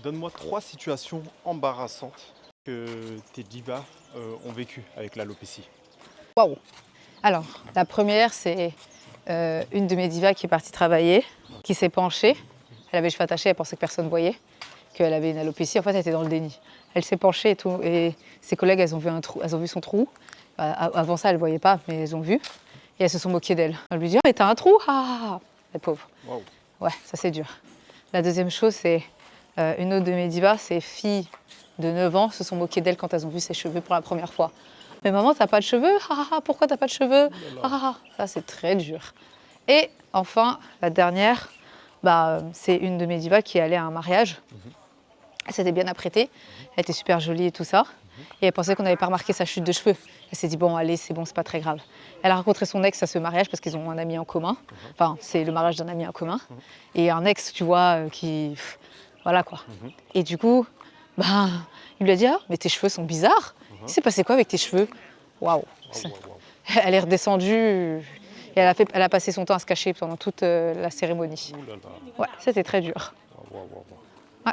Donne-moi 3 situations embarrassantes que tes divas ont vécues avec l'alopécie. Waouh! Alors, la première, c'est une de mes divas qui est partie travailler, qui s'est penchée. Elle avait les cheveux attachés, elle pensait que personne ne voyait, qu'elle avait une alopécie. En fait, elle était dans le déni. Elle s'est penchée et tout, et ses collègues, elles ont vu un trou, elles ont vu son trou. Avant ça, elles ne voyaient pas, mais elles ont vu. Et elles se sont moquées d'elle. Elle lui dit: «Oh, mais t'as un trou! Ah, ah, ah!» La pauvre. Waouh. Ouais, ça c'est dur. La deuxième chose, c'est une autre de mes divas, ses filles de 9 ans se sont moquées d'elle quand elles ont vu ses cheveux pour la première fois. «Mais maman, t'as pas de cheveux? Ah, ah, ah, pourquoi t'as pas de cheveux? Ah, ah, ah.» Ça, c'est très dur. Et enfin, la dernière, c'est une de mes divas qui est allée à un mariage. Elle s'était bien apprêtée, elle était super jolie et tout ça. Et elle pensait qu'on n'avait pas remarqué sa chute de cheveux. Elle s'est dit: «Bon, allez, c'est bon, c'est pas très grave.» Elle a rencontré son ex à ce mariage parce qu'ils ont un ami en commun. Enfin, c'est le mariage d'un ami en commun. Et un ex, tu vois, voilà quoi. Et du coup, ben, il lui a dit: «Ah, mais tes cheveux sont bizarres. Il s'est passé quoi avec tes cheveux?» Waouh! Elle est redescendue et elle a passé son temps à se cacher pendant toute la cérémonie. Ouh là là. Ouais, c'était très dur. Waouh, waouh, waouh. Ouais.